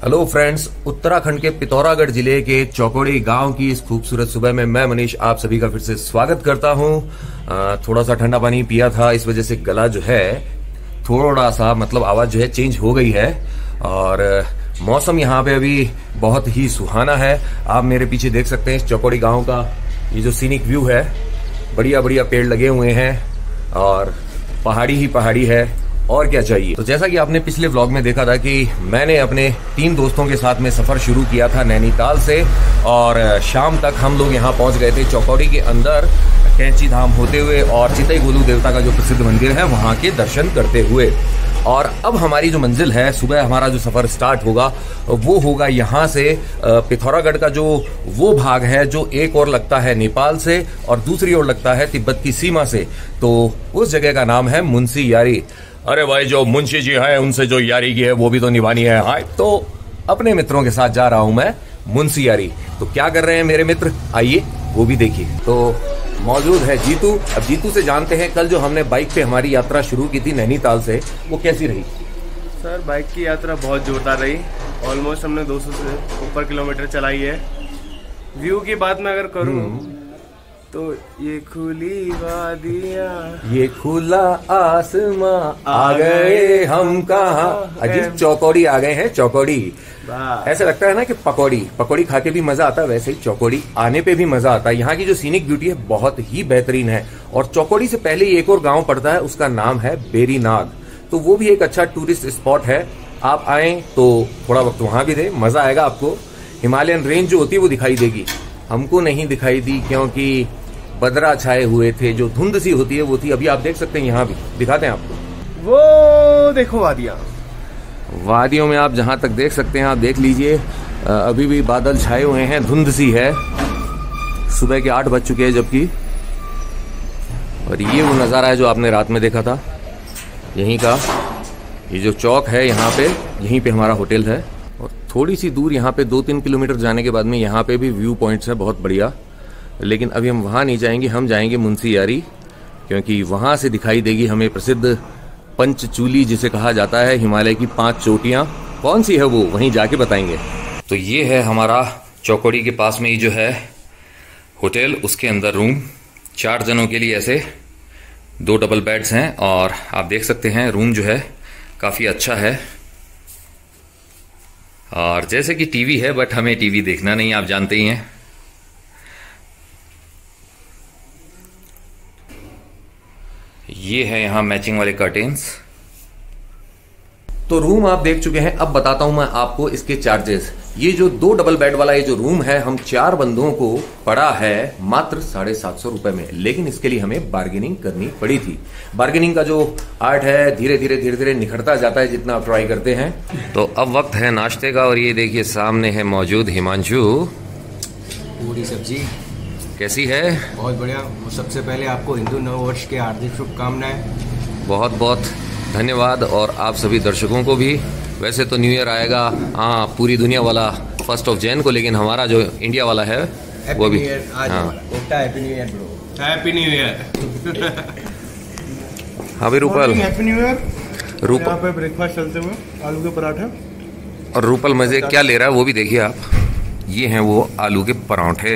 Hello friends, Uttarakhand के पिथौरागढ़ जिले के चौकोड़ी गांव की इस खूबसूरत सुबह में मैं मनीष आप सभी का फिर से स्वागत करता हूं। थोड़ा सा ठंडा पानी पिया था, इस वजह से गला जो है थोड़ा सा मतलब आवाज जो है चेंज हो गई है। और मौसम यहाँ पे अभी बहुत ही सुहाना है। आप मेरे पीछे देख सकते हैं इस चौकोड़ी गांव का ये जो सीनिक व्यू है, बढ़िया बढ़िया पेड़ लगे हुए हैं और पहाड़ी ही पहाड़ी है, और क्या चाहिए। तो जैसा कि आपने पिछले व्लॉग में देखा था कि मैंने अपने 3 दोस्तों के साथ में सफर शुरू किया था नैनीताल से, और शाम तक हम लोग यहाँ पहुंच गए थे चौकोड़ी के अंदर कैंची धाम होते हुए और चितई गोलू देवता का जो प्रसिद्ध मंदिर है वहां के दर्शन करते हुए। और अब हमारी जो मंजिल है, सुबह हमारा जो सफर स्टार्ट होगा वो होगा यहाँ से पिथौरागढ़ का जो वो भाग है जो एक और लगता है नेपाल से और दूसरी ओर लगता है तिब्बत की सीमा से। तो उस जगह का नाम है मुंशी यारी। अरे भाई, जो मुंशी जी हैं उनसे जो यारी की है वो भी तो निभानी है। हाँ, तो अपने मित्रों के साथ जा रहा हूं मैं मुंशी यारी। तो क्या कर रहे हैं मेरे मित्र, आइए वो भी देखिए। तो मौजूद है जीतू। अब जीतू से जानते हैं कल जो हमने बाइक पे हमारी यात्रा शुरू की थी नैनीताल से, वो कैसी रही। सर, बाइक की यात्रा बहुत जोरदार रही। ऑलमोस्ट हमने 200 से ऊपर किलोमीटर चलाई है। व्यू की बात मैं अगर करूं तो ये खुली वादियां, ये खुला आसमां, आ गए हम कहाँ। अजीब चौकोड़ी आ गए हैं, चौकोड़ी। ऐसा लगता है ना कि पकौड़ी खा के भी मजा आता है, वैसे ही चौकोड़ी आने पे भी मजा आता है। यहाँ की जो सीनिक ब्यूटी है बहुत ही बेहतरीन है। और चौकोड़ी से पहले ही एक और गांव पड़ता है, उसका नाम है बेरीनाग। तो वो भी एक अच्छा टूरिस्ट स्पॉट है। आप आए तो थोड़ा वक्त वहां भी दे, मजा आएगा आपको। हिमालयन रेंज जो होती है वो दिखाई देगी, हमको नहीं दिखाई दी क्योंकि बदरा छाए हुए थे। जो धुंध सी होती है वो थी। अभी आप देख सकते हैं, यहाँ भी दिखाते हैं आपको। वो देखो वादियों में आप जहां तक देख सकते हैं, आप देख लीजिए अभी भी बादल छाए हुए हैं, धुंध सी है। सुबह के 8 बज चुके हैं जबकि। और ये वो नज़ारा है जो आपने रात में देखा था। यहीं का ये जो चौक है, यहाँ पे यहीं पे हमारा होटल है। और थोड़ी सी दूर यहाँ पे 2-3 किलोमीटर जाने के बाद में यहाँ पे भी व्यू पॉइंट्स है बहुत बढ़िया। लेकिन अभी हम वहाँ नहीं जाएंगे, हम जाएंगे मुंशी यारी, क्योंकि वहाँ से दिखाई देगी हमें प्रसिद्ध पंचचूली जिसे कहा जाता है, हिमालय की 5 चोटियाँ। कौन सी है वो, वहीं जाके बताएंगे। तो ये है हमारा चौकोड़ी के पास में ही जो है होटल, उसके अंदर रूम 4 जनों के लिए, ऐसे 2 डबल बेड्स हैं। और आप देख सकते हैं रूम जो है काफ़ी अच्छा है। और जैसे कि टीवी है, बट हमें टीवी देखना नहीं, आप जानते ही हैं। ये है यहाँ मैचिंग वाले कर्टेन्स। तो रूम आप देख चुके हैं, अब बताता हूं मैं आपको इसके चार्जेस। ये जो 2 डबल बेड वाला ये जो रूम है, हम 4 बंदों को पड़ा है मात्र 750 रुपए में। लेकिन इसके लिए हमें बार्गेनिंग करनी पड़ी थी। बार्गेनिंग का जो आर्ट है धीरे धीरे निखरता जाता है जितना आप ट्राई करते हैं। तो अब वक्त है नाश्ते का, और ये देखिए सामने है मौजूद हिमांशु। पूरी सब्जी कैसी है? बहुत बढ़िया। सबसे पहले आपको हिंदू नववर्ष के हार्दिक शुभकामनाएं। बहुत बहुत धन्यवाद, और आप सभी दर्शकों को भी। वैसे तो न्यू ईयर आएगा, हाँ, पूरी दुनिया वाला 1 जनवरी को, लेकिन हमारा जो इंडिया वाला है वो भी। हाँ, happy new year bro. Happy new year. हाँ भाई Rupal, happy new year. Rupal यहाँ पे ब्रेकफास्ट चलते हुए आलू के पराठे। और रूपल मजे क्या ले रहा है वो भी देखिए आप। ये हैं वो आलू के पराठे,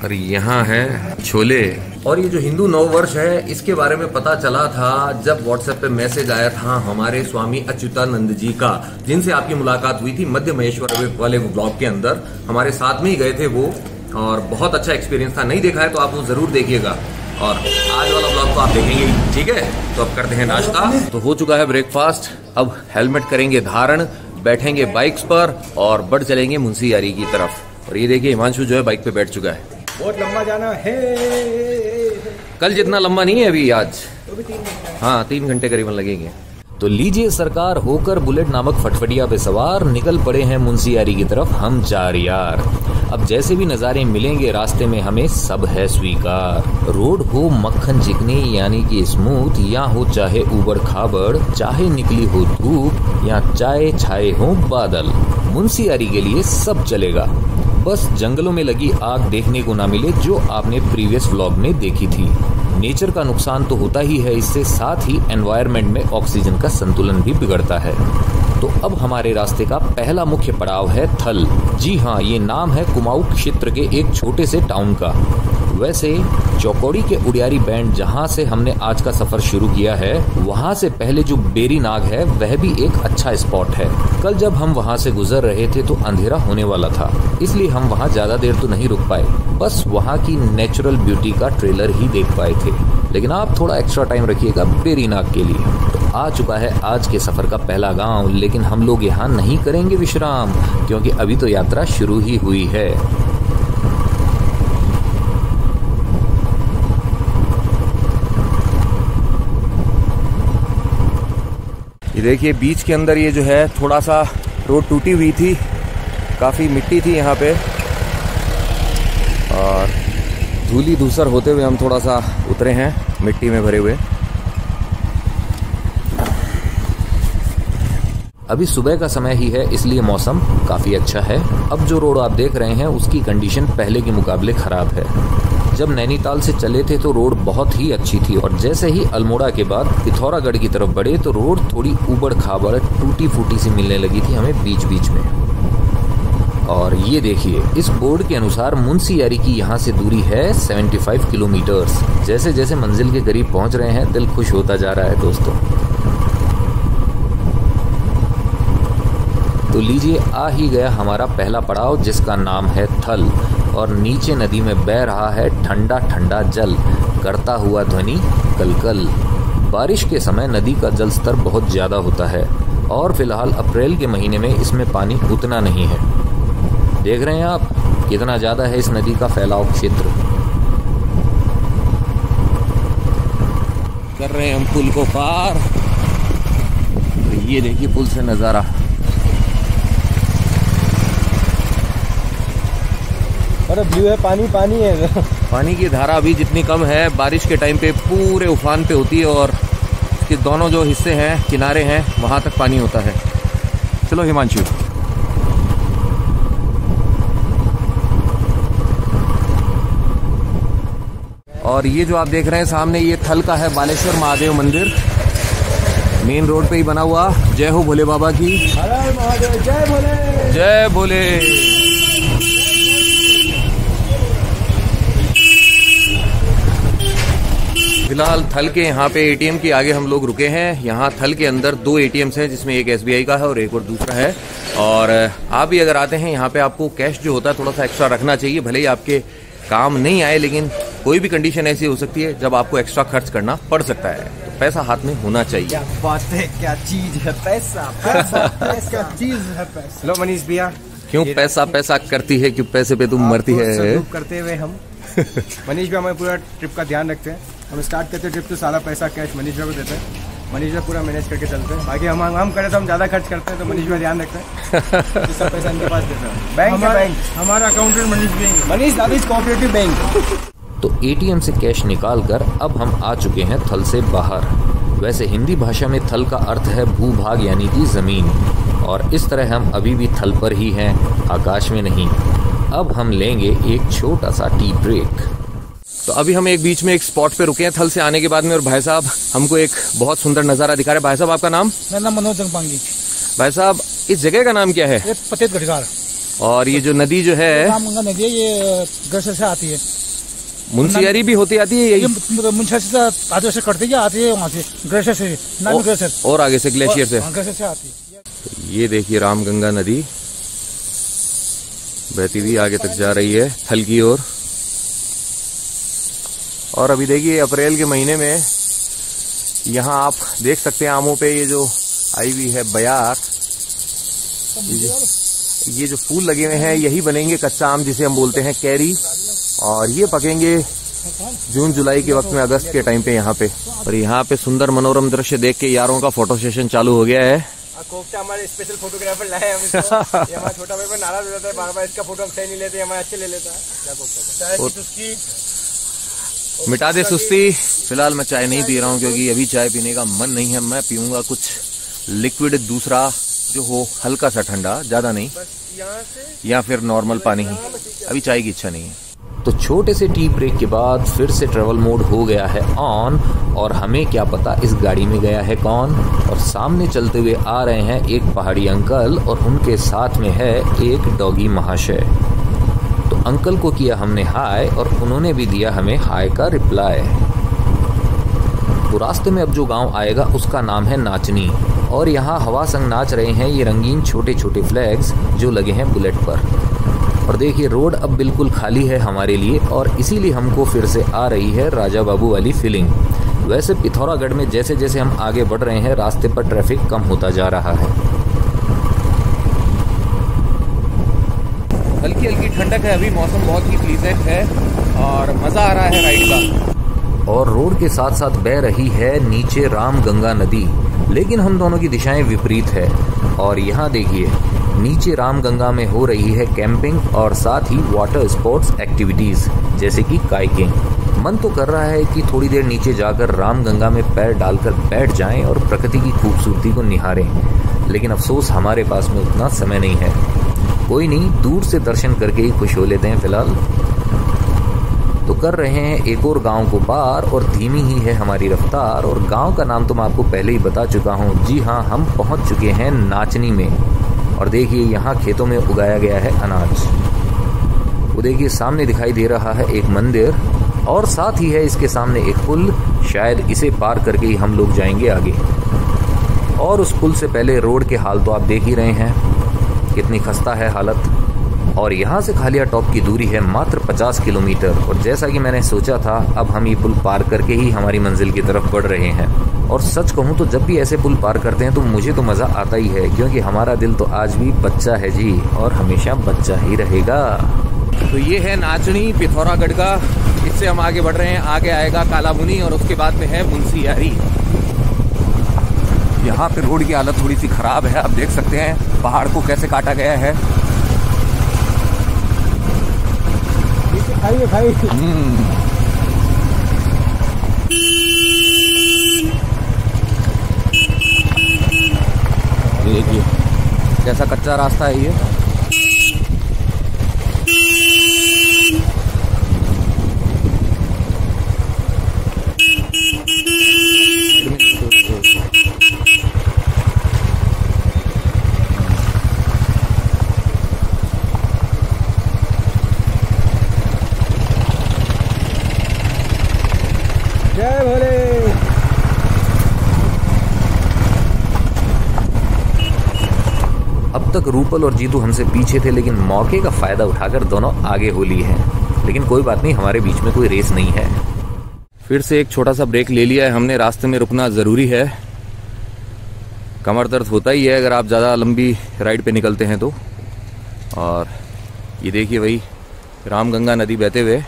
और यहाँ है छोले। और ये जो हिंदू नववर्ष है, इसके बारे में पता चला था जब व्हाट्सएप पे मैसेज आया था हमारे स्वामी अच्युतानंद जी का, जिनसे आपकी मुलाकात हुई थी मध्य महेश्वर वाले ब्लॉग के अंदर। हमारे साथ में ही गए थे वो, और बहुत अच्छा एक्सपीरियंस था। नहीं देखा है तो आप वो जरूर देखिएगा। और आज वाला ब्लॉग तो आप देखेंगे ही, ठीक है। तो अब करते हैं नाश्ता। तो हो चुका है ब्रेकफास्ट, अब हेलमेट करेंगे धारण, बैठेंगे बाइक्स पर और बढ़ चलेंगे मुंशी यारी की तरफ। और ये देखिए हिमांशु जो है बाइक पे बैठ चुका है। बहुत लंबा जाना है, कल जितना लंबा नहीं है अभी, आज तो भी 3 घंटे। हाँ, 3 घंटे करीबन लगेंगे। तो लीजिए सरकार, होकर बुलेट नामक फटफटिया पे सवार निकल पड़े हैं मुंशी यारी की तरफ हम 4 यार। अब जैसे भी नज़ारे मिलेंगे रास्ते में हमें सब है स्वीकार। रोड हो मक्खन चिकनी यानी कि स्मूथ, या हो चाहे उबड़ खाबड़, चाहे निकली हो धूप या चाहे छाए हो बादल, मुंशी यारी के लिए सब चलेगा। बस जंगलों में लगी आग देखने को ना मिले जो आपने प्रीवियस व्लॉग में देखी थी। नेचर का नुकसान तो होता ही है, इससे साथ ही एनवायरनमेंट में ऑक्सीजन का संतुलन भी बिगड़ता है। तो अब हमारे रास्ते का पहला मुख्य पड़ाव है थल। जी हाँ, ये नाम है कुमाऊं क्षेत्र के एक छोटे से टाउन का। वैसे चौकोड़ी के उड़ियारी बैंड जहाँ से हमने आज का सफर शुरू किया है, वहाँ से पहले जो बेरी नाग है वह भी एक अच्छा स्पॉट है। कल जब हम वहाँ से गुजर रहे थे तो अंधेरा होने वाला था, इसलिए हम वहाँ ज्यादा देर तो नहीं रुक पाए, बस वहाँ की नेचुरल ब्यूटी का ट्रेलर ही देख पाए थे। लेकिन आप थोड़ा एक्स्ट्रा टाइम रखिएगा बेरी नाग के लिए। तो आ चुका है आज के सफर का पहला गांव, लेकिन हम लोग यहाँ नहीं करेंगे विश्राम, क्योंकि अभी तो यात्रा शुरू ही हुई है। ये देखिए बीच के अंदर ये जो है थोड़ा सा रोड टूटी हुई थी, काफ़ी मिट्टी थी यहाँ पे, और धूली धूसर होते हुए हम थोड़ा सा उतरे हैं मिट्टी में भरे हुए। अभी सुबह का समय ही है, इसलिए मौसम काफी अच्छा है। अब जो रोड आप देख रहे हैं उसकी कंडीशन पहले के मुकाबले खराब है। जब नैनीताल से चले थे तो रोड बहुत ही अच्छी थी, और जैसे ही अल्मोड़ा के बाद पिथौरागढ़ की तरफ बढ़े तो रोड थोड़ी ऊबड़ खाबड़ टूटी फूटी सी मिलने लगी थी हमें बीच बीच में। और ये देखिए, इस बोर्ड के अनुसार मुंशियारी की यहाँ से दूरी है 75 किलोमीटर्स। जैसे जैसे मंजिल के करीब पहुंच रहे हैं दिल खुश होता जा रहा है दोस्तों। तो लीजिए, आ ही गया हमारा पहला पड़ाव, जिसका नाम है थल। और नीचे नदी में बह रहा है ठंडा ठंडा जल, करता हुआ ध्वनि कलकल। बारिश के समय नदी का जल स्तर बहुत ज्यादा होता है, और फिलहाल अप्रैल के महीने में इसमें पानी उतना नहीं है। देख रहे हैं आप कितना ज्यादा है इस नदी का फैलाव क्षेत्र। कर रहे हैं हम पुल को पार। ये देखिए पुल से नज़ारा। अरे ब्लू है, पानी पानी है। पानी की धारा अभी जितनी कम है, बारिश के टाइम पे पूरे उफान पे होती है, और इसके दोनों जो हिस्से हैं, किनारे हैं, वहाँ तक पानी होता है। चलो हिमांशु। और ये जो आप देख रहे हैं सामने, ये थल का है बालेश्वर महादेव मंदिर, मेन रोड पे ही बना हुआ। जय हो भोले बाबा की। हर हर महादेव, जय भोले। जय भोले। फिलहाल थल के यहाँ पे एटीएम के आगे हम लोग रुके हैं। यहाँ थल के अंदर 2 एटीएम्स हैं, जिसमें एक एसबीआई का है और एक और दूसरा है। और आप भी अगर आते हैं यहाँ पे, आपको कैश जो होता है थोड़ा सा एक्स्ट्रा रखना चाहिए। भले ही आपके काम नहीं आए, लेकिन कोई भी कंडीशन ऐसी हो सकती है जब आपको एक्स्ट्रा खर्च करना पड़ सकता है, तो पैसा हाथ में होना चाहिए। क्या बात है, क्या चीज है पैसा, पैसा क्या चीज है पैसा। लो मनीष भैया। क्यों पैसा पैसा करती है, क्यों पैसे पे तुम मरती है। करते हुए हम मनीष भैया हमें पूरा ट्रिप का ध्यान रखते हैं। हम स्टार्ट करते हैं ट्रिप तो सारा पैसा कैश मनीष भैया को देते हैं। मनीष भैया पूरा मैनेज करके चलते हैं। बाकी हम करें तो हम ज़्यादा खर्च करते हैं, तो मनीष भैया ध्यान रखते हैं। तो सब पैसा इनके पास देते हैं। बैंक हमारा अकाउंटेंट मनीष भैया, मनीष दादी कोऑपरेटिव बैंक। तो एटीएम से कैश निकालकर अब हम आ चुके हैं थल से बाहर। वैसे हिंदी भाषा में थल का अर्थ है भूभाग, यानी कि जमीन। और इस तरह हम अभी भी थल पर ही हैं, आकाश में नहीं। अब हम लेंगे एक छोटा सा टी ब्रेक। तो अभी हम एक बीच में एक स्पॉट पे रुके हैं थल से आने के बाद में, और भाई साहब हमको एक बहुत सुंदर नज़ारा दिखा रहे हैं। भाई साहब आपका नाम? मेरा नाम मनोज जंगपांगी। भाई साहब इस जगह का नाम क्या है? ये पतेत गढ़गार। और ये जो नदी जो है रामगंगा नदी है, ये ग्लेशियर से आती है। मुंशियारी भी होती आती है ये मुंशियारी से आगे से कटती है, आती है वहाँ से ग्लेशियर से, नाम ग्लेशियर। और आगे से ग्लेशियर से ग्लेशियर से आती है। तो ये देखिए रामगंगा नदी बहती हुई आगे तक जा रही है थल की ओर। और अभी देखिए अप्रैल के महीने में यहाँ आप देख सकते हैं आमों पे ये जो आई हुई है बयार, ये जो फूल लगे हुए हैं यही बनेंगे कच्चा आम, जिसे हम बोलते हैं कैरी। और ये पकेंगे जून जुलाई के वक्त में, अगस्त के टाइम पे यहाँ पे। और यहाँ पे सुंदर मनोरम दृश्य देख के यारों का फोटो सेशन चालू हो गया है। कोफ्ता हमारे स्पेशल फोटोग्राफर लाए हम इसको। ये हमारा छोटा भाई पर नाराज हो जाता है बार बार, इसका फोटो हम सही नहीं लेते, हमारे अच्छे ले लेता है। क्या कोफ्ता मिटा दे सुस्ती। फिलहाल मैं चाय नहीं पी रहा हूँ, क्योंकि अभी चाय पीने का मन नहीं है। मैं पीऊंगा कुछ लिक्विड दूसरा जो हो हल्का सा ठंडा, ज्यादा नहीं, या फिर नॉर्मल पानी ही। अभी चाय की इच्छा नहीं है। तो छोटे से टी ब्रेक के बाद फिर से ट्रेवल मोड हो गया है ऑन, और हमें क्या पता इस गाड़ी में गया है कौन। और सामने चलते हुए आ रहे हैं एक पहाड़ी अंकल और उनके साथ में है एक डॉगी महाशय। तो अंकल को किया हमने हाय और उन्होंने भी दिया हमें हाय का रिप्लाई। तो रास्ते में अब जो गांव आएगा उसका नाम है नाचनी, और यहाँ हवा संग नाच रहे हैं ये रंगीन छोटे छोटे फ्लैग्स जो लगे हैं बुलेट पर। और देखिए रोड अब बिल्कुल खाली है हमारे लिए, और इसीलिए हमको फिर से आ रही है राजा बाबू वाली फीलिंग। वैसे पिथौरागढ़ में जैसे जैसे हम आगे बढ़ रहे हैं रास्ते पर ट्रैफिक कम होता जा रहा है। हल्की हल्की ठंडक है, अभी मौसम बहुत ही प्लीजेंट है और मजा आ रहा है राइड का। और रोड के साथ साथ बह रही है नीचे रामगंगा नदी, लेकिन हम दोनों की दिशाएं विपरीत है। और यहाँ देखिए नीचे रामगंगा में हो रही है कैंपिंग और साथ ही वाटर स्पोर्ट्स एक्टिविटीज जैसे कि काइकिंग। मन तो कर रहा है कि थोड़ी देर नीचे जाकर रामगंगा में पैर डालकर बैठ जाएं और प्रकृति की खूबसूरती को निहारें, लेकिन अफसोस हमारे पास में उतना समय नहीं है। कोई नहीं, दूर से दर्शन करके ही खुश हो लेते हैं फिलहाल। तो कर रहे हैं एक और गांव को पार, और धीमी ही है हमारी रफ्तार। और गांव का नाम तो मैं आपको पहले ही बता चुका हूँ। जी हाँ, हम पहुंच चुके हैं नाचनी में। और देखिए यहाँ खेतों में उगाया गया है अनाज। वो देखिए सामने दिखाई दे रहा है एक मंदिर, और साथ ही है इसके सामने एक पुल। शायद इसे पार करके ही हम लोग जाएंगे आगे। और उस पुल से पहले रोड के हाल तो आप देख ही रहे हैं, कितनी खस्ता है हालत। और यहाँ से खालिया टॉप की दूरी है मात्र 50 किलोमीटर। और जैसा कि मैंने सोचा था, अब हम ये पुल पार करके ही हमारी मंजिल की तरफ बढ़ रहे हैं। और सच कहूँ तो जब भी ऐसे पुल पार करते हैं तो मुझे तो मज़ा आता ही है, क्योंकि हमारा दिल तो आज भी बच्चा है जी, और हमेशा बच्चा ही रहेगा। तो ये है नाचनी पिथौरागढ़ का। इससे हम आगे बढ़ रहे हैं, आगे आएगा कालामुनी और उसके बाद में है मुंशियारी। यहाँ पे रोड की हालत थोड़ी सी खराब है, आप देख सकते हैं पहाड़ को कैसे काटा गया है। देखिए कैसा कच्चा रास्ता है ये। जय भोले। अब तक रूपल और जीतू हमसे पीछे थे, लेकिन मौके का फायदा उठाकर दोनों आगे हो लिए हैं। लेकिन कोई बात नहीं, हमारे बीच में कोई रेस नहीं है। फिर से एक छोटा सा ब्रेक ले लिया है हमने। रास्ते में रुकना ज़रूरी है, कमर दर्द होता ही है अगर आप ज़्यादा लंबी राइड पे निकलते हैं तो। और ये देखिए भाई रामगंगा नदी बहते हुए।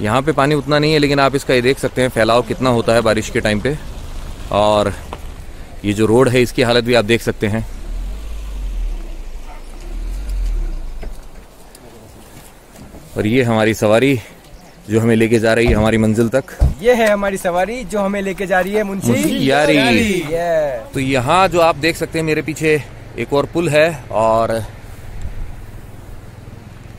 यहाँ पे पानी उतना नहीं है, लेकिन आप इसका ये देख सकते हैं फैलाव कितना होता है बारिश के टाइम पे। और ये जो रोड है इसकी हालत भी आप देख सकते हैं। और ये हमारी सवारी जो हमें लेके जा रही है हमारी मंजिल तक। ये है हमारी सवारी जो हमें लेके जा रही है मुंशियारी। तो यहाँ जो आप देख सकते हैं मेरे पीछे एक और पुल है, और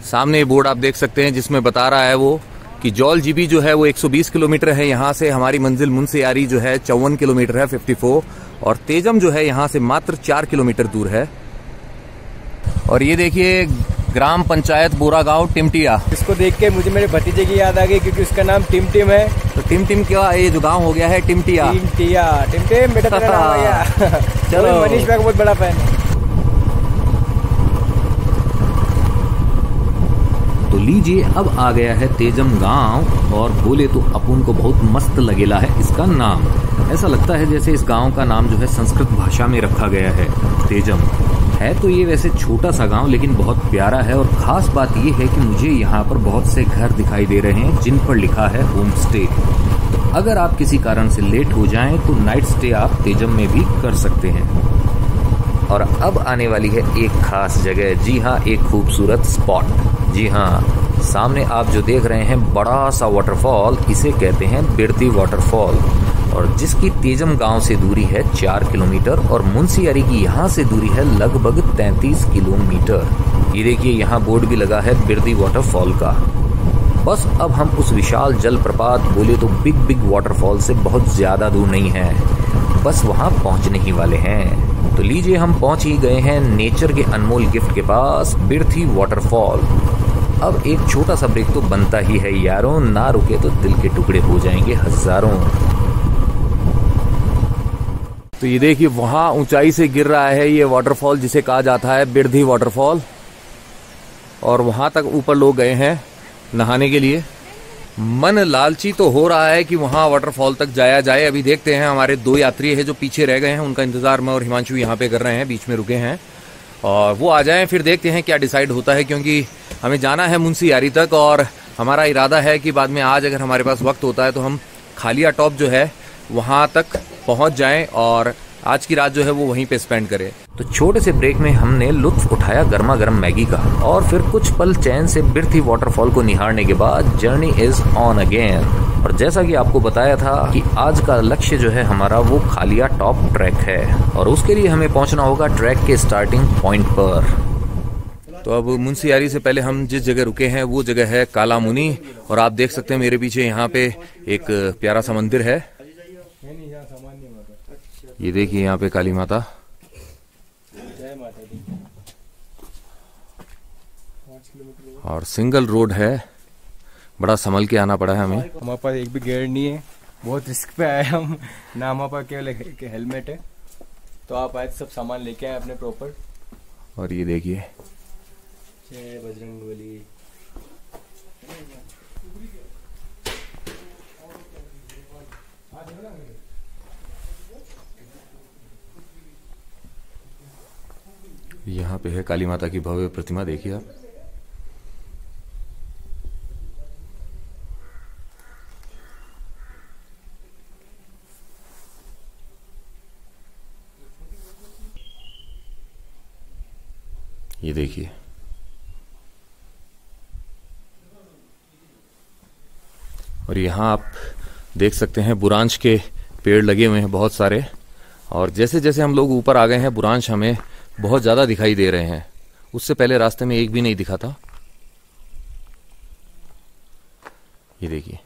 सामने बोर्ड आप देख सकते हैं जिसमें बता रहा है वो कि जौल जीबी जो है वो 120 किलोमीटर है यहाँ से। हमारी मंजिल मुंशियारी जो है 54 किलोमीटर है 54, और तेजम जो है यहाँ से मात्र 4 किलोमीटर दूर है। और ये देखिए ग्राम पंचायत बोरा गांव टिमटिया। इसको देख के मुझे मेरे भतीजे की याद आ गई, क्योंकि उसका नाम टिमटिम है। तो टिमटिम क्या ये जो गांव हो गया है टिमटिया। टिमटिम बेटा तेरा नाम है यार। चलो मनीष भाई का बहुत बड़ा फैन है। तो लीजिए अब आ गया है तेजम गांव, और बोले तो अपुन को बहुत मस्त लगेला है इसका नाम। ऐसा लगता है जैसे इस गांव का नाम जो है संस्कृत भाषा में रखा गया है, तेजम। है तो ये वैसे छोटा सा गांव, लेकिन बहुत प्यारा है। और खास बात ये है कि मुझे यहाँ पर बहुत से घर दिखाई दे रहे हैं जिन पर लिखा है होम स्टे। तो अगर आप किसी कारण से लेट हो जाएं तो नाइट स्टे आप तेजम में भी कर सकते हैं। और अब आने वाली है एक खास जगह। जी हाँ, एक खूबसूरत स्पॉट। जी हाँ, सामने आप जो देख रहे हैं बड़ा सा वाटरफॉल, इसे कहते हैं बिरती वाटरफॉल, और जिसकी तेजम गांव से दूरी है 4 किलोमीटर, और मुंशियारी की यहाँ से दूरी है लगभग 33 किलोमीटर। ये देखिए यहाँ बोर्ड भी लगा है बिरती वाटरफॉल का। बस अब हम उस विशाल जलप्रपात, बोले तो बिग बिग वाटरफॉल से बहुत ज्यादा दूर नहीं है, बस वहां पहुंचने ही वाले हैं। तो लीजिए, हम पहुंच ही गए हैं नेचर के अनमोल गिफ्ट के पास, बिरथी वाटरफॉल। अब एक छोटा सा ब्रेक तो बनता ही है यारों, ना रुके तो दिल के टुकड़े हो जाएंगे हजारों। तो ये देखिए, वहां ऊंचाई से गिर रहा है ये वाटरफॉल जिसे कहा जाता है बिरथी वाटरफॉल, और वहां तक ऊपर लोग गए हैं नहाने के लिए। मन लालची तो हो रहा है कि वहां वाटरफॉल तक जाया जाए। अभी देखते हैं, हमारे 2 यात्री हैं जो पीछे रह गए हैं, उनका इंतजार मैं और हिमांशु यहाँ पे कर रहे हैं, बीच में रुके हैं, और वो आ जाएं, फिर देखते हैं क्या डिसाइड होता है, क्योंकि हमें जाना है मुंशियारी तक। और हमारा इरादा है कि बाद में आज अगर हमारे पास वक्त होता है तो हम खालिया टॉप जो है वहां तक पहुंच जाएं और आज की रात जो है वो वहीं पे स्पेंड करें। तो छोटे से ब्रेक में हमने लुत्फ उठाया गर्मा गर्म मैगी का, और फिर कुछ पल चैन से बिरथी वाटरफॉल को निहारने के बाद जर्नी इज ऑन अगेन। और जैसा कि आपको बताया था कि आज का लक्ष्य जो है हमारा वो खालिया टॉप ट्रैक है, और उसके लिए हमें पहुंचना होगा ट्रैक के स्टार्टिंग पॉइंट पर। तो अब मुंशियारी से पहले हम जिस जगह रुके हैं वो जगह है काला मुनी, और आप देख सकते हैं मेरे पीछे यहाँ पे एक प्यारा सा मंदिर है। ये देखिए, यहाँ पे काली माता। और सिंगल रोड है, बड़ा संभल के आना पड़ा है हमें। हमारे पास एक भी गेयर नहीं है, बहुत रिस्क पे आए हम ना, हमारे पास केवल एक हेलमेट है। तो आप आए सब सामान लेके आए अपने प्रॉपर। और ये देखिए, जय बजरंगबली। यहाँ पे है काली माता की भव्य प्रतिमा, देखिए आप। ये देखिए, और यहाँ आप देख सकते हैं बुरांश के पेड़ लगे हुए हैं बहुत सारे, और जैसे जैसे हम लोग ऊपर आ गए हैं बुरांश हमें बहुत ज्यादा दिखाई दे रहे हैं। उससे पहले रास्ते में एक भी नहीं दिखा था। ये देखिए।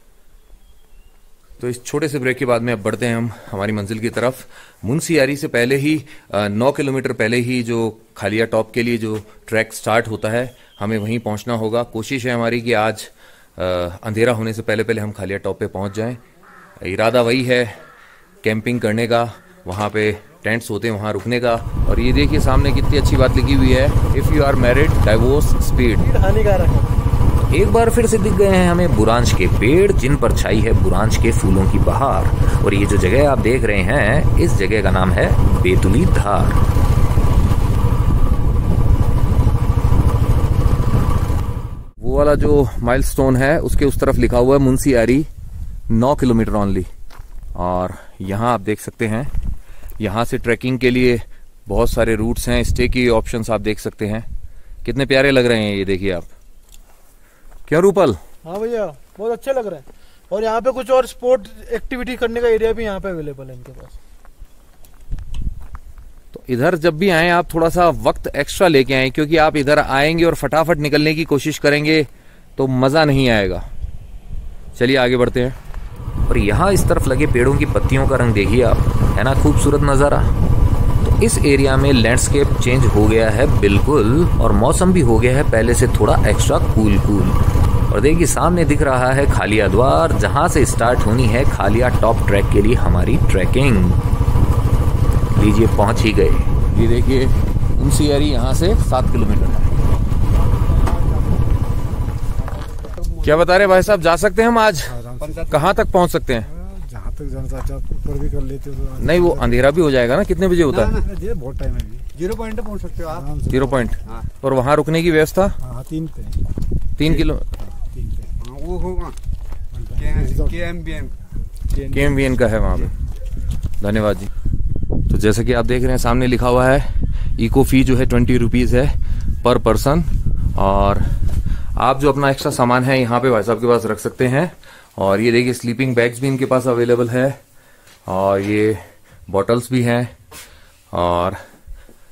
तो इस छोटे से ब्रेक के बाद में अब बढ़ते हैं हम हमारी मंजिल की तरफ। मुंशियारी से पहले ही 9 किलोमीटर पहले ही जो खालिया टॉप के लिए जो ट्रैक स्टार्ट होता है, हमें वहीं पहुंचना होगा। कोशिश है हमारी कि आज अंधेरा होने से पहले पहले हम खालिया टॉप पे पहुंच जाएं। इरादा वही है कैंपिंग करने का, वहाँ पे टेंट्स होते हैं वहाँ रुकने का। और ये देखिए सामने कितनी अच्छी बात लिखी हुई है, if you are married divorce speed हानिकारक है। एक बार फिर से दिख गए हैं हमें बुरांश के पेड़, जिन पर छाई है बुरांश के फूलों की बहार। और ये जो जगह आप देख रहे हैं, इस जगह का नाम है बेतुली धार। वो वाला जो माइलस्टोन है उसके उस तरफ लिखा हुआ है मुंशियारी 9 किलोमीटर ओनली। और यहाँ आप देख सकते हैं, यहाँ से ट्रैकिंग के लिए बहुत सारे रूट्स हैं, स्टे की ऑप्शंस आप देख सकते हैं। कितने प्यारे लग रहे हैं ये देखिए आप। क्या रूपल? हाँ भैया, बहुत अच्छे लग रहे हैं। और यहाँ पे कुछ और स्पोर्ट एक्टिविटी करने का एरिया भी यहाँ पे अवेलेबल है इनके पास। तो इधर जब भी आए आप थोड़ा सा वक्त एक्स्ट्रा लेके आए, क्योंकि आप इधर आएंगे और फटाफट निकलने की कोशिश करेंगे तो मजा नहीं आएगा। चलिए आगे बढ़ते हैं। और यहाँ इस तरफ लगे पेड़ों की पत्तियों का रंग देखिए आप, है ना खूबसूरत नजारा। तो इस एरिया में लैंडस्केप चेंज हो गया है बिल्कुल, और मौसम भी हो गया है पहले से थोड़ा एक्स्ट्रा कूल। और देखिए सामने दिख रहा है खालिया द्वार, जहां से स्टार्ट होनी है खालिया टॉप ट्रैक के लिए हमारी ट्रैकिंग। लीजिए पहुंच ही गए। ये देखिए मुंशियारी यहाँ से 7 किलोमीटर है। क्या बता रहे भाई साहब, जा सकते हैं हम आज? कहाँ तक पहुँच सकते हैं? जहाँ तक जाना चाहते हैं ऊपर भी कर लेते हो तो। नहीं, वो अंधेरा भी हो जाएगा ना, कितने बजे होता है? बहुत टाइम है। 0 पॉइंट पहुँच सकते हो आप। 0 पॉइंट। और वहाँ रुकने की व्यवस्था? 3 पे। 3 किलो वो होगा KMBN का है वहाँ पे। धन्यवाद जी। तो जैसा कि आप देख रहे हैं सामने लिखा हुआ है इको फी जो है 20 रुपीज है पर पर्सन। और आप जो अपना एक्स्ट्रा सामान है यहाँ पे भाई साहब के पास रख सकते हैं। और ये देखिए स्लीपिंग बैग्स भी इनके पास अवेलेबल है, और ये बॉटल्स भी हैं और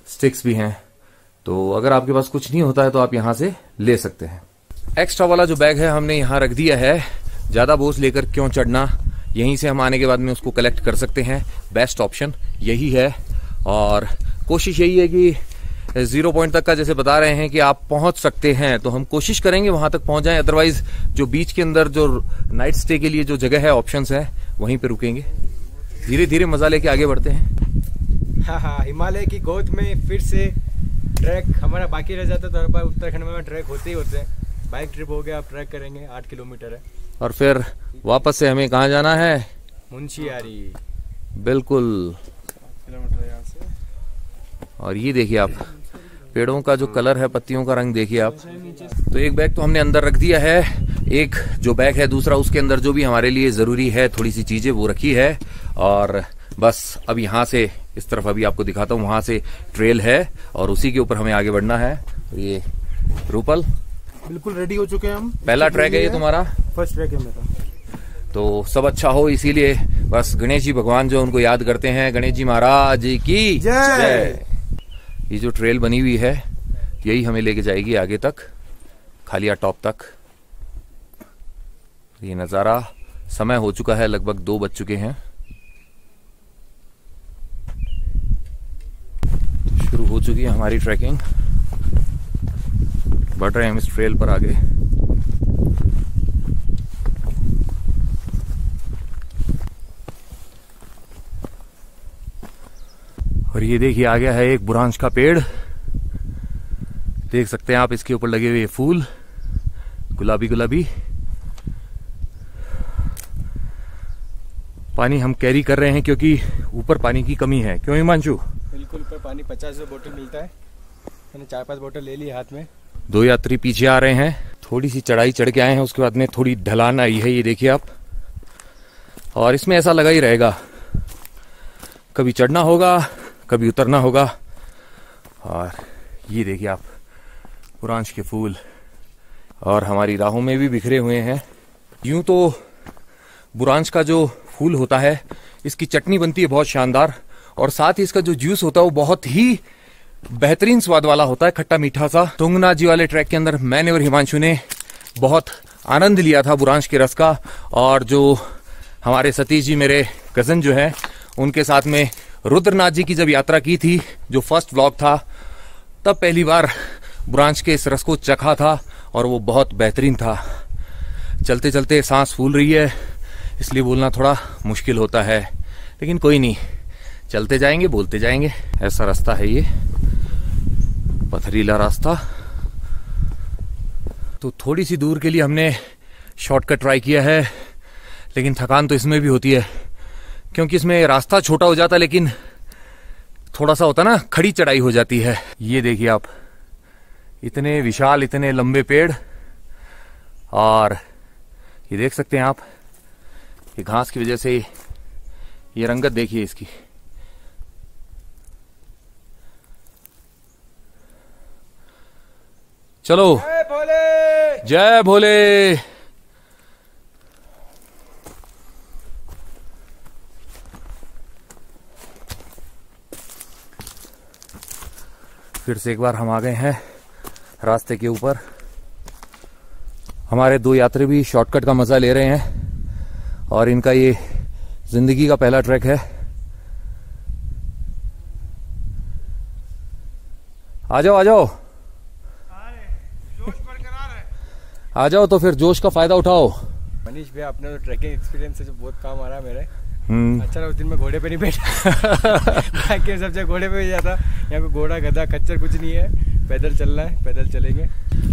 स्टिक्स भी हैं। तो अगर आपके पास कुछ नहीं होता है तो आप यहाँ से ले सकते हैं। एक्स्ट्रा वाला जो बैग है हमने यहाँ रख दिया है। ज़्यादा बोझ लेकर क्यों चढ़ना, यहीं से हम आने के बाद में उसको कलेक्ट कर सकते हैं। बेस्ट ऑप्शन यही है और कोशिश यही है कि 0 पॉइंट तक का जैसे बता रहे हैं कि आप पहुंच सकते हैं, तो हम कोशिश करेंगे वहां तक पहुंच जाएं। अदरवाइज जो बीच के अंदर जो नाइट स्टे के लिए जो जगह है, ऑप्शंस है, वहीं पे रुकेंगे। धीरे धीरे मजा लेके आगे बढ़ते हैं। हाँ, हिमालय की गोद में फिर से ट्रैक हमारा बाकी रह जाता है, तो हर बार उत्तराखंड में ट्रैक होते ही होते हैं। बाइक ट्रिप हो गया, आप ट्रैक करेंगे, 8 किलोमीटर है। और फिर वापस से हमें कहाँ जाना है? मुंशियारी। बिल्कुल। किलोमीटर यहाँ से। और ये देखिए आप पेड़ों का जो कलर है, पत्तियों का रंग देखिए आप। तो एक बैग तो हमने अंदर रख दिया है, एक जो बैग है दूसरा, उसके अंदर जो भी हमारे लिए जरूरी है थोड़ी सी चीजें वो रखी है। और बस अब यहाँ से इस तरफ अभी आपको दिखाता हूँ, वहां से ट्रेल है और उसी के ऊपर हमें आगे बढ़ना है। ये रूपल बिल्कुल रेडी हो चुके हैं हम। पहला ट्रैक है ये तुम्हारा? फर्स्ट ट्रैक है मेरा। तो सब अच्छा हो इसीलिए बस गणेश जी भगवान जो उनको याद करते हैं, गणेश जी महाराज की जय। ये जो ट्रेल बनी हुई है यही हमें लेके जाएगी आगे तक, खालिया टॉप तक। ये नज़ारा, समय हो चुका है लगभग 2 बज चुके हैं। शुरू हो चुकी है हमारी ट्रैकिंग, बढ़ रहे हैं हम इस ट्रेल पर आगे। और ये देखिए आ गया है एक बुरांश का पेड़, देख सकते हैं आप, इसके ऊपर लगे हुए फूल गुलाबी गुलाबी। पानी हम कैरी कर रहे हैं क्योंकि ऊपर पानी की कमी है। क्यों हिमांशु? बिल्कुल, ऊपर पानी 50 बोतल मिलता है, मैंने 4-5 बोतल ले ली हाथ में। 2 यात्री पीछे आ रहे हैं, थोड़ी सी चढ़ाई चढ़ के आए हैं, उसके बाद में थोड़ी ढलान आई है, ये देखिए आप। और इसमें ऐसा लगा ही रहेगा, कभी चढ़ना होगा कभी उतरना होगा। और ये देखिए आप बुरांश के फूल और हमारी राहों में भी बिखरे हुए हैं। यूं तो बुरांश का जो फूल होता है इसकी चटनी बनती है बहुत शानदार, और साथ ही इसका जो जूस होता है वो बहुत ही बेहतरीन स्वाद वाला होता है, खट्टा मीठा सा। तुंगनाथ जी वाले ट्रैक के अंदर मैंने और हिमांशु ने बहुत आनंद लिया था बुरांश के रस का। और जो हमारे सतीश जी मेरे कजन जो है, उनके साथ में रुद्रनाथ जी की जब यात्रा की थी, जो फर्स्ट व्लॉग था, तब पहली बार बुरांश के इस रस को चखा था और वो बहुत बेहतरीन था। चलते चलते सांस फूल रही है, इसलिए बोलना थोड़ा मुश्किल होता है, लेकिन कोई नहीं, चलते जाएंगे बोलते जाएंगे। ऐसा रास्ता है ये, पथरीला रास्ता। तो थोड़ी सी दूर के लिए हमने शॉर्टकट ट्राई किया है, लेकिन थकान तो इसमें भी होती है क्योंकि इसमें रास्ता छोटा हो जाता है, लेकिन थोड़ा सा होता ना, खड़ी चढ़ाई हो जाती है। ये देखिए आप, इतने विशाल इतने लंबे पेड़, और ये देख सकते हैं आप, ये घास की वजह से ये रंगत देखिए इसकी। चलो, जय भोले, जय भोले। फिर से एक बार हम आ गए हैं रास्ते के ऊपर। हमारे 2 यात्री भी शॉर्टकट का मजा ले रहे हैं और इनका ये जिंदगी का पहला ट्रैक है। आ जाओ आ जाओ आ जाओ, तो फिर जोश का फायदा उठाओ। मनीष भैया, अपने तो ट्रैकिंग एक्सपीरियंस से जो बहुत काम आ रहा है मेरे। अच्छा, उस दिन मैं घोड़े पे नहीं बैठा बाकी सब जगह घोड़े पे ही जाता। यहाँ पे घोड़ा गधा खच्चर कुछ नहीं है, पैदल चलना है, पैदल चलेंगे।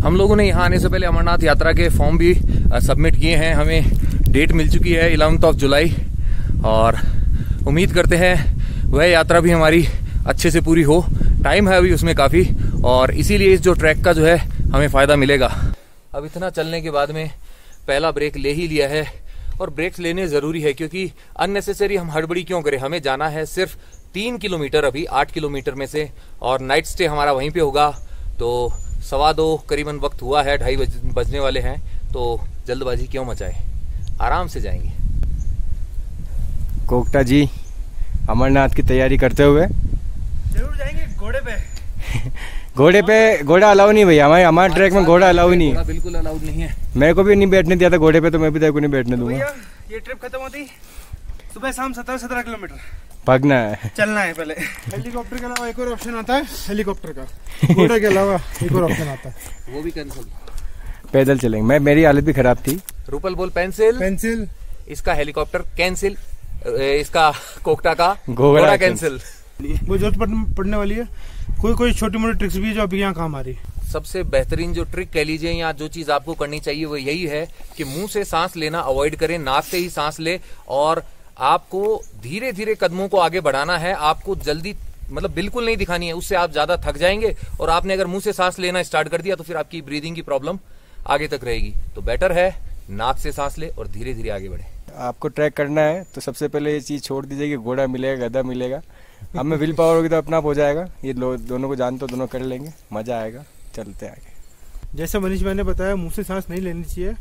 हम लोगों ने यहाँ आने से पहले अमरनाथ यात्रा के फॉर्म भी सबमिट किए हैं। हमें डेट मिल चुकी है 11 जुलाई, और उम्मीद करते हैं वह यात्रा भी हमारी अच्छे से पूरी हो। टाइम है अभी उसमें काफ़ी, और इसीलिए इस जो ट्रैक का जो है हमें फ़ायदा मिलेगा। अब इतना चलने के बाद में पहला ब्रेक ले ही लिया है, और ब्रेक्स लेने ज़रूरी है क्योंकि अननेसेसरी हम हड़बड़ी क्यों करें। हमें जाना है सिर्फ 3 किलोमीटर अभी 8 किलोमीटर में से, और नाइट स्टे हमारा वहीं पे होगा। तो 2:15 करीबन वक्त हुआ है, 2:30 बजने वाले हैं, तो जल्दबाजी क्यों मचाए, आराम से जाएंगे। कोकटा जी अमरनाथ की तैयारी करते हुए जरूर जाएंगे घोड़े पे घोड़ा अलाउ नहीं भैया, हमारे ट्रैक में घोड़ा अलाउ नहीं है, बिल्कुल अलाउड नहीं है। मेरे को भी नहीं बैठने दिया था घोड़े पे, तो मैं भी तेरे को नहीं बैठने दूंगा। भैया ये ट्रिप खत्म होती सुबह शाम 17 किलोमीटर भागना है, चलना है पहले। हेलीकॉप्टर के अलावा एक और ऑप्शन आता है, हेलीकॉप्टर का, घोड़े के अलावा एक और ऑप्शन आता है, वो भी कैंसिल। पैदल चलेंगे। मेरी हालत भी खराब थी। रूपल बोल पेंसिल, इसका हेलीकॉप्टर कैंसिल, इसका कोकटा का घोड़ा कैंसिल। वो जरूरत पड़ने वाली है। कोई छोटी मोटी ट्रिक्स भी है जो अभी यहाँ काम आ रही है। सबसे बेहतरीन जो ट्रिक कह लीजिए या जो चीज आपको करनी चाहिए वो यही है कि मुंह से सांस लेना अवॉइड करें, नाक से ही सांस ले, और आपको धीरे धीरे कदमों को आगे बढ़ाना है। आपको जल्दी मतलब बिल्कुल नहीं दिखानी है, उससे आप ज्यादा थक जाएंगे। और आपने अगर मुंह से सांस लेना स्टार्ट कर दिया तो फिर आपकी ब्रीदिंग की प्रॉब्लम आगे तक रहेगी। तो बेटर है नाक से सांस ले और धीरे धीरे आगे बढ़े। आपको ट्रैक करना है तो सबसे पहले ये चीज छोड़ दीजिए कि घोड़ा मिलेगा, गधा मिलेगा। अब में विल पावर होगी तो अपना आप हो जाएगा। ये दोनों को जानते हो, दोनों कर लेंगे, मजा आएगा, चलते आगे। जैसे मनीष भाई ने बताया, मुंह से सांस नहीं लेनी चाहिए,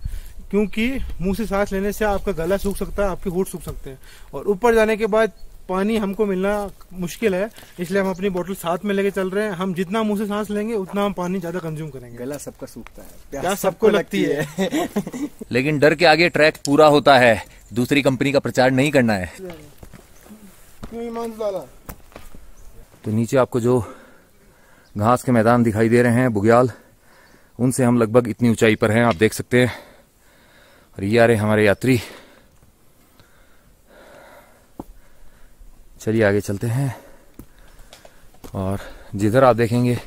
क्योंकि मुंह से सांस लेने से आपका गला सूख सकता है, आपके होंठ सूख सकते हैं, और ऊपर जाने के बाद पानी हमको मिलना मुश्किल है। इसलिए हम अपनी बोतल साथ में लेके चल रहे हैं। हम जितना मुंह से सांस लेंगे उतना हम पानी ज्यादा कंज्यूम करेंगे। गला सबका सूखता है, प्यास सबको लगती है। लेकिन डर के आगे ट्रैक पूरा होता है। दूसरी कंपनी का प्रचार नहीं करना है। क्यों ईमान से डाला? तो नीचे आपको जो घास के मैदान दिखाई दे रहे हैं बुग्याल, उनसे हम लगभग इतनी ऊंचाई पर हैं, आप देख सकते हैं। और ये आ रहे हमारे यात्री। चलिए आगे चलते हैं। और जिधर आप देखेंगे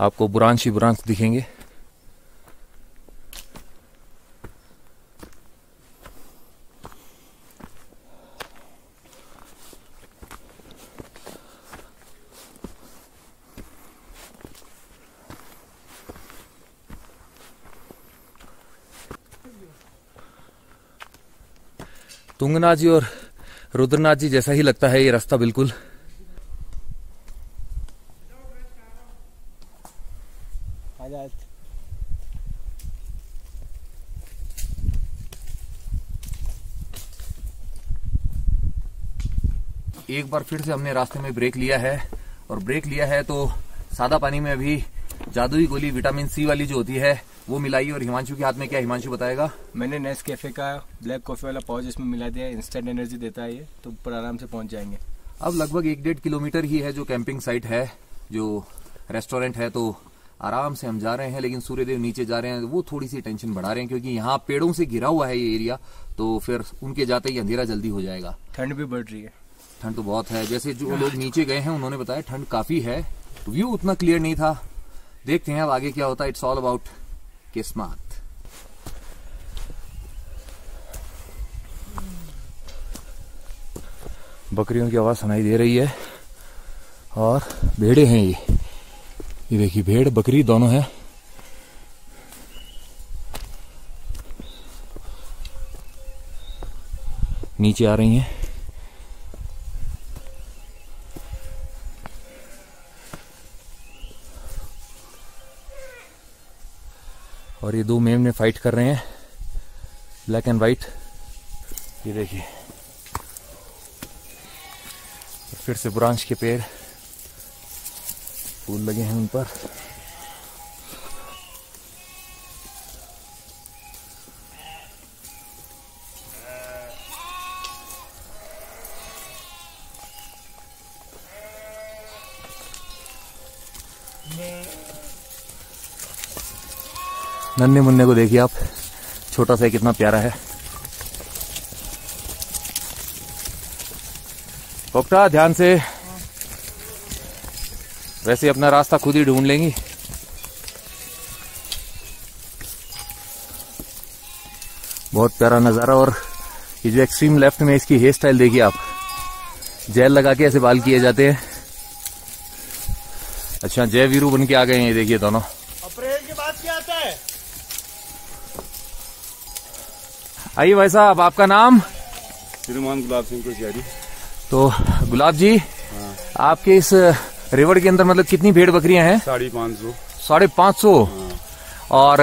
आपको बुरांश ही बुरांश दिखेंगे। तुंगनाथ जी और रुद्रनाथ जी जैसा ही लगता है ये रास्ता बिल्कुल। एक बार फिर से हमने रास्ते में ब्रेक लिया है, और ब्रेक लिया है तो सादा पानी में अभी जादुई गोली विटामिन सी वाली जो होती है वो मिलाई। और हिमांशु के हाथ में क्या, हिमांशु बताएगा। मैंने नेस्कैफे का ब्लैक कॉफी वाला पाउच इसमें मिला दिया, इंस्टेंट एनर्जी देता है ये, तो ऊपर आराम से पहुंच जाएंगे। अब लगभग 1-1.5 किलोमीटर ही है जो कैंपिंग साइट है, जो रेस्टोरेंट है, तो आराम से हम जा रहे हैं। लेकिन सूर्यदेव नीचे जा रहे हैं, वो थोड़ी सी टेंशन बढ़ा रहे हैं, क्योंकि यहाँ पेड़ों से घिरा हुआ है ये एरिया, तो फिर उनके जाते ही अंधेरा जल्दी हो जाएगा। ठंड भी बढ़ रही है। ठंड तो बहुत है। जैसे जो लोग नीचे गए हैं उन्होंने बताया ठंड काफी है, व्यू उतना क्लियर नहीं था। देखते हैं अब आगे क्या होता है। इट्स ऑल अबाउट किस्मत। बकरियों की आवाज सुनाई दे रही है, और भेड़े हैं ये देखिए, भेड़ बकरी दोनों हैं। नीचे आ रही हैं। और ये दो मेमने फाइट कर रहे हैं, ब्लैक एंड व्हाइट। ये देखिए, फिर से बुरांश के पेड़, फूल लगे हैं उन पर। नन्हे मुन्ने को देखिए आप, छोटा सा कितना प्यारा है। कोकटा ध्यान से, वैसे अपना रास्ता खुद ही ढूंढ लेंगी। बहुत प्यारा नजारा। और ये जो एक्सट्रीम लेफ्ट में इसकी हेयर स्टाइल देखिए आप, जेल लगा के ऐसे बाल किए जाते हैं। अच्छा, जय वीरू बन के आ गए हैं ये देखिए दोनों। अप्रैल के बाद क्या आता है? आइए भाई साहब, आपका नाम? श्रीमान गुलाब सिंह कोश्यारी। तो गुलाब जी, आपके इस रिवर के अंदर मतलब कितनी भेड़ बकरियां हैं? 550। 550। और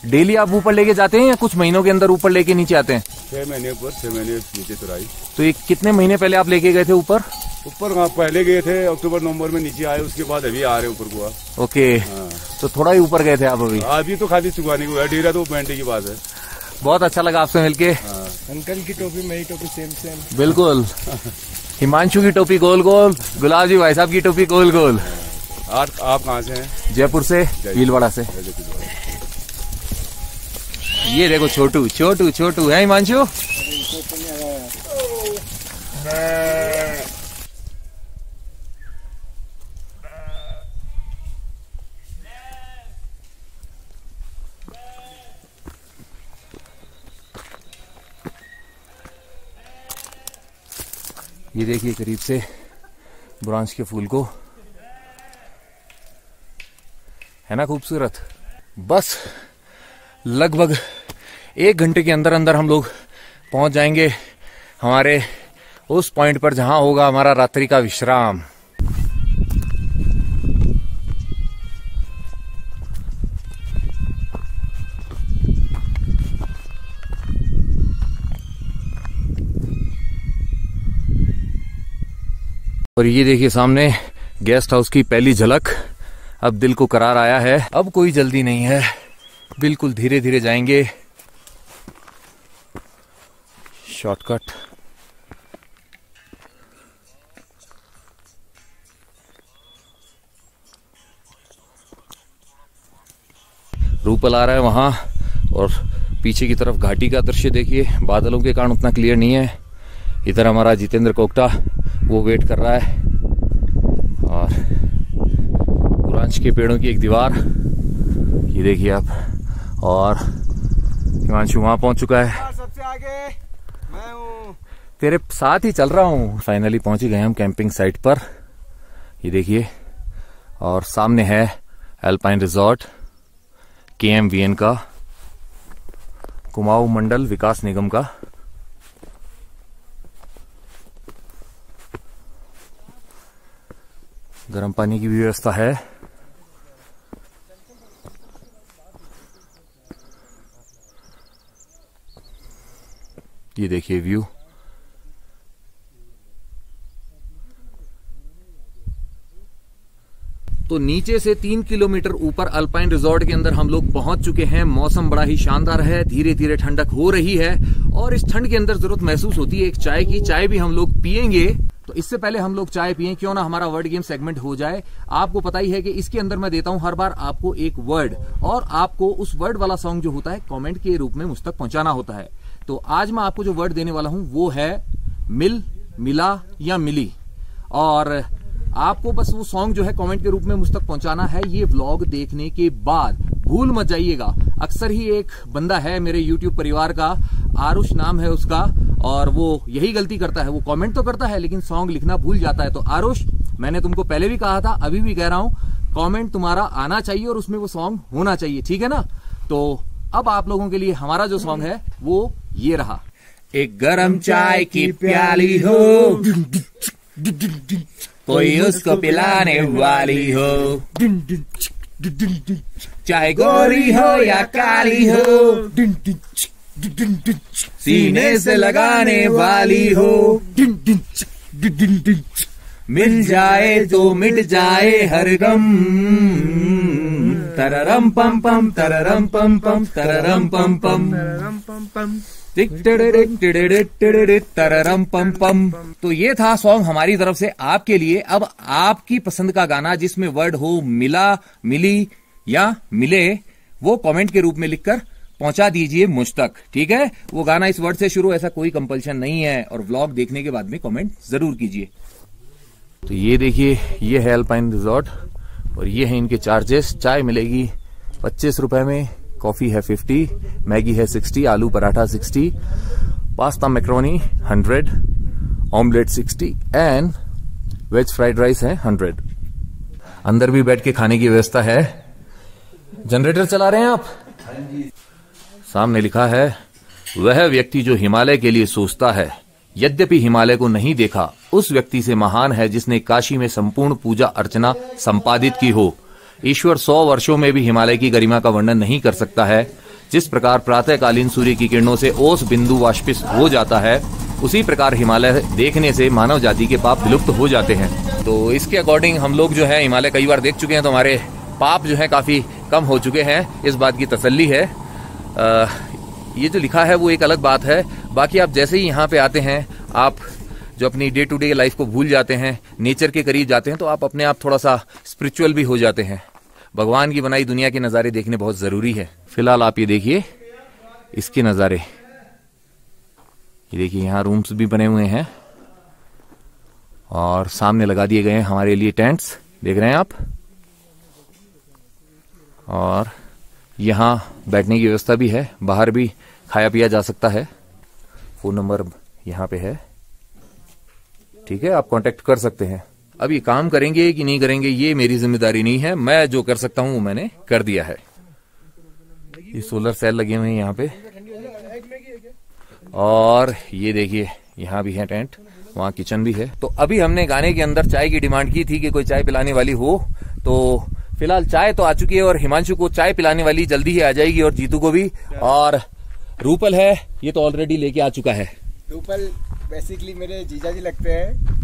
डेली आप ऊपर लेके जाते हैं या कुछ महीनों के अंदर ऊपर लेके नीचे आते हैं? 6 महीने ऊपर, 6 महीने नीचे तुराई। तो ये कितने महीने पहले आप लेके गए थे ऊपर? ऊपर वहाँ पहले गए थे अक्टूबर नवंबर में, नीचे आए उसके बाद अभी आ रहे ऊपर को। ओके, तो थोड़ा ही ऊपर गए थे आप अभी? अभी तो खाली चुकाने को है, डेरा तो बैठने की बात है। बहुत अच्छा लगा आपसे मिलके। अंकल की टोपी मेरी टोपी सेम सेम। बिल्कुल, हिमांशु की टोपी गोल गोल, गुलाब जी भाई साहब की टोपी गोल गोल। आप कहाँ से हैं? जयपुर से, भीलवाड़ा से। ये देखो छोटू छोटू छोटू है हिमांशु। ये देखिए करीब से ब्रांच के फूल को, है ना खूबसूरत। बस लगभग 1 घंटे के अंदर अंदर हम लोग पहुंच जाएंगे हमारे उस पॉइंट पर जहां होगा हमारा रात्रि का विश्राम। और ये देखिए सामने गेस्ट हाउस की पहली झलक। अब दिल को करार आया है, अब कोई जल्दी नहीं है, बिल्कुल धीरे धीरे जाएंगे। शॉर्टकट। रूपल आ रहा है वहां, और पीछे की तरफ घाटी का दृश्य देखिए, बादलों के कारण उतना क्लियर नहीं है। इधर हमारा जितेंद्र कोकटा वो वेट कर रहा है, और ब्रांच के पेड़ों की एक दीवार ये देखिए आप। और हिमांशु वहां पहुंच चुका है। सबसे आगे मैं हूँ, तेरे साथ ही चल रहा हूँ। फाइनली पहुंच गए हम कैंपिंग साइट पर, ये देखिए। और सामने है एल्पाइन रिजॉर्ट KMVN का, कुमाऊं मंडल विकास निगम का। गर्म पानी की भी व्यवस्था है। ये देखिए व्यू। तो नीचे से 3 किलोमीटर ऊपर अल्पाइन रिजॉर्ट के अंदर हम लोग पहुंच चुके हैं। मौसम बड़ा ही शानदार है, धीरे धीरे ठंडक हो रही है, और इस ठंड के अंदर जरूरत महसूस होती है एक चाय की। चाय भी हम लोग पियेंगे, तो इससे पहले हम लोग चाय पिए, क्यों ना हमारा वर्ड गेम सेगमेंट हो जाए। आपको पता ही है कि इसके अंदर मैं देता हूं हर बार आपको एक वर्ड, और आपको उस वर्ड वाला सॉन्ग जो होता है कमेंट के रूप में मुझ तक पहुंचाना होता है। तो आज मैं आपको जो वर्ड देने वाला हूं वो है मिल, मिला या मिली, और आपको बस वो सॉन्ग जो है कमेंट के रूप में मुझ तक पहुंचाना है। ये व्लॉग देखने के बाद भूल मत जाइएगा। अक्सर ही एक बंदा है मेरे YouTube परिवार का, आरुष नाम है उसका, और वो यही गलती करता है, वो कमेंट तो करता है लेकिन सॉन्ग लिखना भूल जाता है। तो आरुष, मैंने तुमको पहले भी कहा था, अभी भी कह रहा हूं, कमेंट तुम्हारा आना चाहिए और उसमें वो सॉन्ग होना चाहिए, ठीक है ना। तो अब आप लोगों के लिए हमारा जो सॉन्ग है वो ये रहा। एक गरम चाय की प्याली हो, कोई उसको पिलाने वाली हो, चाहे गोरी हो या काली हो, सीने से लगाने वाली हो, मिल जाए तो मिट जाए हर गम, तररम पम पम तररम पम पम तररम पम पम तररम पम पम। तो ये था सॉन्ग हमारी तरफ से आपके लिए। अब आपकी पसंद का गाना जिसमें वर्ड हो मिला, मिली या मिले, वो कमेंट के रूप में लिखकर पहुंचा दीजिए मुझ तक, ठीक है। वो गाना इस वर्ड से शुरू, ऐसा कोई कंपल्शन नहीं है, और व्लॉग देखने के बाद में कमेंट जरूर कीजिए। तो ये देखिए, ये है अल्पाइन रिजॉर्ट, और ये है इनके चार्जेस। चाय मिलेगी 25 रुपए में, कॉफी है 50, मैगी है 60, aloo paratha 60, pasta macaroni 100, omelette 60 and veg fried rice है 100। अंदर भी बैठ के खाने की व्यवस्था है। जनरेटर चला रहे हैं आप? सामने लिखा है, वह व्यक्ति जो हिमालय के लिए सोचता है, यद्यपि हिमालय को नहीं देखा, उस व्यक्ति से महान है जिसने काशी में संपूर्ण पूजा अर्चना संपादित की हो। ईश्वर 100 वर्षों में भी हिमालय की गरिमा का वर्णन नहीं कर सकता है। जिस प्रकार प्रातःकालीन सूर्य की किरणों से ओस बिंदु वाष्पित हो जाता है, उसी प्रकार हिमालय देखने से मानव जाति के पाप विलुप्त हो जाते हैं। तो इसके अकॉर्डिंग हम लोग जो है हिमालय कई बार देख चुके हैं, तो हमारे पाप जो है काफ़ी कम हो चुके हैं, इस बात की तसल्ली है। ये जो लिखा है वो एक अलग बात है, बाकी आप जैसे ही यहाँ पे आते हैं, आप जो अपनी डे टू डे लाइफ को भूल जाते हैं, नेचर के करीब जाते हैं, तो आप अपने आप थोड़ा सा स्पिरिचुअल भी हो जाते हैं। भगवान की बनाई दुनिया के नज़ारे देखने बहुत ज़रूरी है। फिलहाल आप ये देखिए इसके नज़ारे, ये देखिए यहाँ रूम्स भी बने हुए हैं और सामने लगा दिए गए हैं हमारे लिए टेंट्स, देख रहे हैं आप। और यहाँ बैठने की व्यवस्था भी है, बाहर भी खाया पिया जा सकता है। फ़ोन नंबर यहाँ पे है, ठीक है, आप कांटेक्ट कर सकते हैं। अब ये काम करेंगे कि नहीं करेंगे ये मेरी जिम्मेदारी नहीं है, मैं जो कर सकता हूँ वो मैंने कर दिया है। ये सोलर सेल लगे हुए हैं यहाँ पे, और ये देखिए यहाँ भी है टेंट, वहाँ किचन भी है। तो अभी हमने गाने के अंदर चाय की डिमांड की थी कि कोई चाय पिलाने वाली हो, तो फिलहाल चाय तो आ चुकी है और हिमांशु को चाय पिलाने वाली जल्दी ही आ जाएगी, और जीतू को भी। और रूपल है, ये तो ऑलरेडी लेके आ चुका है। रूपल बेसिकली मेरे जीजा जी लगते हैं,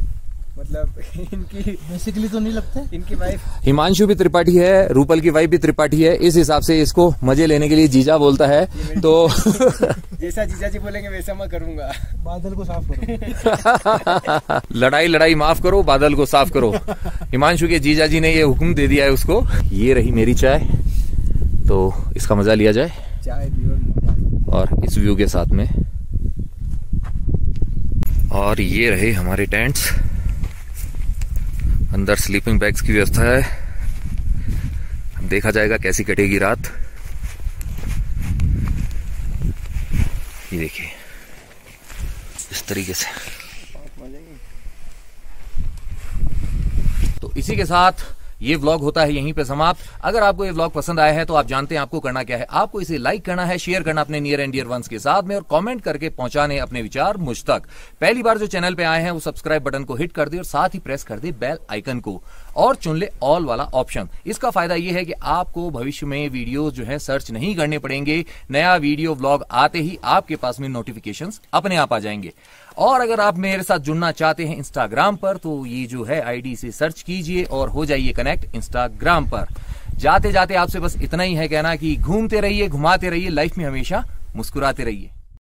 मतलब इनकी बेसिकली तो नहीं लगते, इनकी वाइफ। हिमांशु भी त्रिपाठी है, रूपल की वाइफ भी त्रिपाठी है, इस हिसाब से इसको मजे लेने के लिए जीजा बोलता है। तो जैसा जीजा जी बोलेंगे वैसा मैं करूंगा। बादल को साफ करो। लड़ाई माफ करो, बादल को साफ करो। हिमांशु के जीजा जी ने ये हुक्म दे दिया है उसको। ये रही मेरी चाय, तो इसका मजा लिया जाए चाय पियो और इस व्यू के साथ में। और ये रहे हमारे टेंट्स, अंदर स्लीपिंग बैग्स की व्यवस्था है। देखा जाएगा कैसी कटेगी रात। ये देखिए इस तरीके से। तो इसी के साथ ये व्लॉग होता है यहीं पे समाप्त। अगर आपको ये व्लॉग पसंद आया है तो आप जानते हैं आपको करना क्या है। आपको इसे लाइक करना है, शेयर करना अपने नियर एंड डियर वंस के साथ में, और कमेंट करके पहुंचाने अपने विचार मुझ तक। पहली बार जो चैनल पे आए हैं वो सब्सक्राइब बटन को हिट कर दे और साथ ही प्रेस कर दे बेल आइकन को, और चुन ले ऑल वाला ऑप्शन। इसका फायदा ये है कि आपको भविष्य में वीडियो जो है सर्च नहीं करने पड़ेंगे। नया वीडियो व्लॉग आते ही आपके पास में नोटिफिकेशंस अपने आप आ जाएंगे। और अगर आप मेरे साथ जुड़ना चाहते हैं इंस्टाग्राम पर, तो ये जो है आईडी से सर्च कीजिए और हो जाइए कनेक्ट इंस्टाग्राम पर। जाते जाते आपसे बस इतना ही है कहना कि घूमते रहिए, घुमाते रहिए, लाइफ में हमेशा मुस्कुराते रहिए।